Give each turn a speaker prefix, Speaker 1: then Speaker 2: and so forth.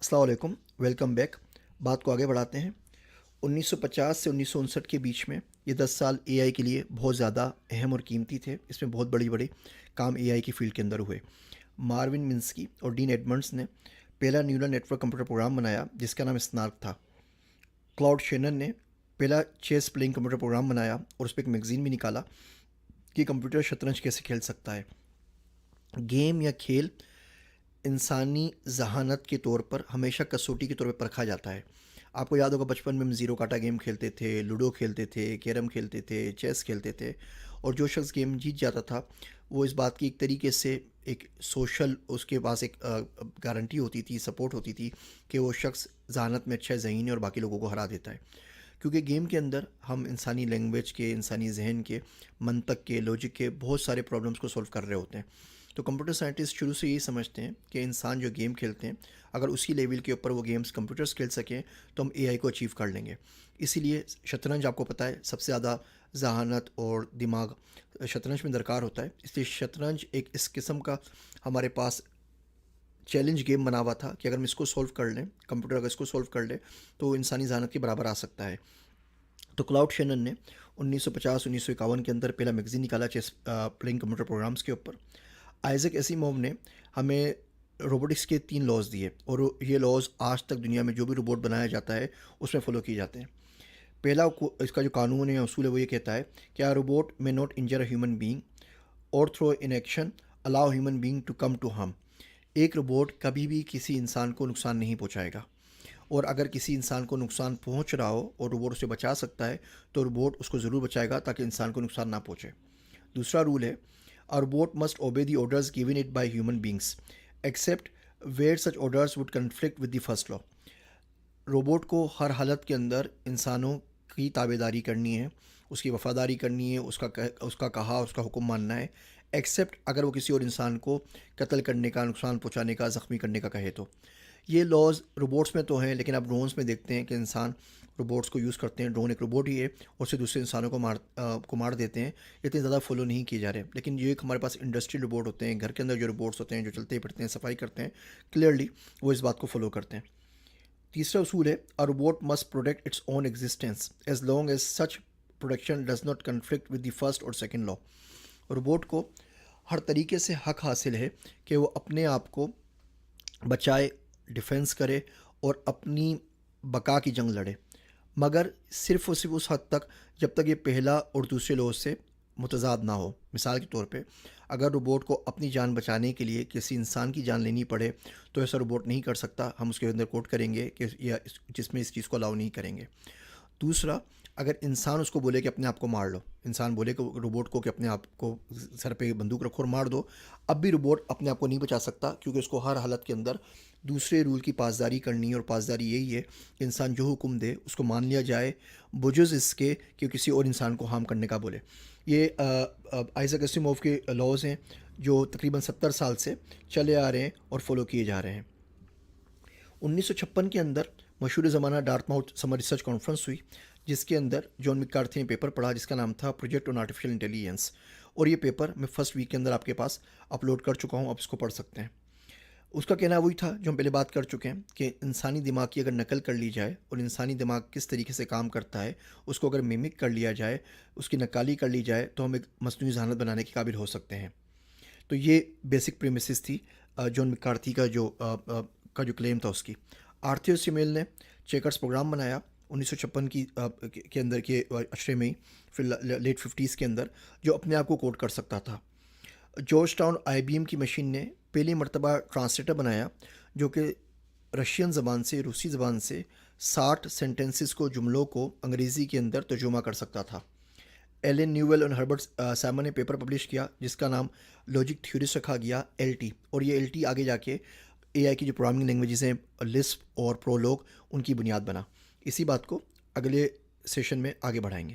Speaker 1: السلام علیکم، welcome back. بات کو آگے بڑھاتے ہیں۔ 1950 سے 1959 کے بیچ میں یہ 10 سال اے آئی کے لیے بہت زیادہ اہم اور قیمتی تھے۔ اس میں بہت بڑی بڑی کام اے آئی کی فیلڈ کے اندر ہوئے۔ مارون منسکی اور ڈین ایڈمنڈز نے پہلا neural network computer program بنایا جس کا نام اسنارک تھا۔ کلاؤڈ شینن نے پہلا چیس پلینگ کمپیوٹر پروگرام بنایا اور اس پہ ایک میگزین بھی نکالا کہ کمپیوٹر شطرنج کیسے کھیل سکتا ہے۔ گیم یا کھیل انسانی ذہانت کے طور پر ہمیشہ کسوٹی کے طور پہ پرکھا جاتا ہے۔ آپ کو یاد ہوگا بچپن میں ہم زیرو کاٹا گیم کھیلتے تھے، لوڈو کھیلتے تھے، کیرم کھیلتے تھے، چیس کھیلتے تھے، اور جو شخص گیم جیت جاتا تھا وہ اس بات کی ایک طریقے سے ایک سوشل اس کے پاس ایک گارنٹی ہوتی تھی، سپورٹ ہوتی تھی کہ وہ شخص ذہانت میں اچھا ذہین ہے اور باقی لوگوں کو ہرا دیتا ہے۔ کیونکہ گیم کے اندر ہم انسانی لینگویج کے، انسانی ذہن کے، منطق کے، لوجک کے بہت سارے پرابلمس کو سولو کر رہے ہوتے ہیں۔ تو کمپیوٹر سائنٹسٹ شروع سے یہی سمجھتے ہیں کہ انسان جو گیم کھیلتے ہیں اگر اسی لیول کے اوپر وہ گیمز کمپیوٹرز کھیل سکیں تو ہم اے آئی کو اچیو کر لیں گے۔ اسی لیے شطرنج آپ کو پتہ ہے سب سے زیادہ ذہانت اور دماغ شطرنج میں درکار ہوتا ہے، اس لیے شطرنج ایک اس قسم کا ہمارے پاس چیلنج گیم بنا ہوا تھا کہ اگر ہم اس کو سولو کر لیں، کمپیوٹر اگر اس کو سولو کر لے تو وہ انسانی ذہانت کے برابر آ سکتا ہے۔ تو کلاؤڈ شینن نے 1950-1951 کے اندر پہلا میگزین نکالا چیس پلینگ کمپیوٹر پروگرامز کے اوپر۔ آئزک ایسیموو نے ہمیں روبوٹکس کے 3 لاز دیے اور یہ لاز آج تک دنیا میں جو بھی روبوٹ بنایا جاتا ہے اس میں فالو کیے جاتے ہیں۔ پہلا اس کا جو قانون ہے اصول ہے وہ یہ کہتا ہے کہ a robot may not injure a human being or through in action allow human being to come to harm. ایک روبوٹ کبھی بھی کسی انسان کو نقصان نہیں پہنچائے گا، اور اگر کسی انسان کو نقصان پہنچ رہا ہو اور روبوٹ اسے بچا سکتا ہے تو روبوٹ اس کو ضرور بچائے گا تاکہ انسان کو نقصان نہ پہنچے۔ دوسرا رول ہے A robot must obey the orders given it by human beings, except where such orders would conflict with the first law. Robot کو ہر حالت کے اندر انسانوں کی تابع داری کرنی ہے، اس کی وفاداری کرنی ہے، اس کا کہا، اس کا حکم ماننا ہے، ایکسیپٹ اگر وہ کسی اور انسان کو قتل کرنے کا، نقصان پہنچانے کا، زخمی کرنے کا کہے تو۔ یہ لاز روبوٹس میں تو ہیں، لیکن اب ڈرونس میں دیکھتے ہیں کہ انسان روبوٹس کو یوز کرتے ہیں، ڈرون ایک روبوٹ ہی ہے اور اسے دوسرے انسانوں کو مار دیتے ہیں، اتنے زیادہ فالو نہیں کیے جا رہے۔ لیکن یہ ایک ہمارے پاس انڈسٹری روبوٹ ہوتے ہیں، گھر کے اندر جو روبوٹس ہوتے ہیں جو چلتے پھرتے ہیں، صفائی کرتے ہیں، کلیئرلی وہ اس بات کو فالو کرتے ہیں۔ تیسرا اصول ہے A robot must protect its own existence as long as such protection does not conflict with the first or second law. Robot کو ہر طریقے سے حق حاصل ہے کہ وہ اپنے آپ کو بچائے، ڈیفینس کرے اور اپنی بقا کی جنگ لڑے، مگر صرف اور صرف اس حد تک جب تک یہ پہلا اور دوسرے لوز سے متضاد نہ ہو۔ مثال کے طور پہ اگر روبوٹ کو اپنی جان بچانے کے لیے کسی انسان کی جان لینی پڑے تو ایسا روبوٹ نہیں کر سکتا، ہم اس کے اندر کوٹ کریں گے کہ جس میں اس چیز کو الاؤ نہیں کریں گے۔ دوسرا، اگر انسان اس کو بولے کہ اپنے آپ کو مار لو، انسان بولے کہ روبوٹ کو کہ اپنے آپ کو سر پہ بندوق رکھو اور مار دو، اب بھی روبوٹ اپنے آپ کو نہیں بچا سکتا، کیونکہ اس کو ہر حالت کے اندر دوسرے رول کی پاسداری کرنی ہے، اور پاسداری یہی ہے کہ انسان جو حکم دے اس کو مان لیا جائے، بجز اس کے کہ کسی اور انسان کو ہارم کرنے کا بولے۔ یہ آئزک ایسیموو کے لاز ہیں جو تقریباً 70 سال سے چلے آ رہے ہیں اور فالو کیے جا رہے ہیں۔ 1956 کے اندر مشہور زمانہ ڈارٹ ماؤتھ سمر ریسرچ کانفرنس ہوئی جس کے اندر جان مکارتھی نے پیپر پڑھا جس کا نام تھا پروجیکٹ آن آرٹیفیشیل انٹیلیجنس، اور یہ پیپر میں فرسٹ ویک کے اندر آپ کے پاس اپلوڈ کر چکا ہوں، آپ اس کو پڑھ سکتے ہیں۔ اس کا کہنا وہی تھا جو ہم پہلے بات کر چکے ہیں کہ انسانی دماغ کی اگر نقل کر لی جائے اور انسانی دماغ کس طریقے سے کام کرتا ہے اس کو اگر میمک کر لیا جائے، اس کی نقالی کر لی جائے تو ہم ایک مصنوعی ذہانت بنانے کے قابل ہو سکتے ہیں۔ تو یہ بیسک پریمیسز تھی جان مکارتھی کا جو کلیم تھا اس کی۔ آرتھر سیمیل نے چیکرز پروگرام بنایا 1956 کے اندر کے اشرے میں ہی، پھر لیٹ 50s کے اندر، جو اپنے آپ کو کوڈ کر سکتا تھا۔ جارج ٹاؤن آئی بی ایم کی مشین نے پہلی مرتبہ ٹرانسلیٹر بنایا جو کہ رشین زبان سے، روسی زبان سے 60 سینٹنسز کو، جملوں کو انگریزی کے اندر ترجمہ کر سکتا تھا۔ ایلن نیویل اور ہربرٹ سائمن نے پیپر پبلش کیا جس کا نام لاجک تھیوریز رکھا گیا، ایل ٹی، اور یہ ایل ٹی آگے جا کے اے آئی کی جو پروگرامنگ لینگویجز ہیں لسپ اور پرولوگ ان کی بنیاد بنا۔ اسی بات کو اگلے سیشن میں آگے بڑھائیں گے۔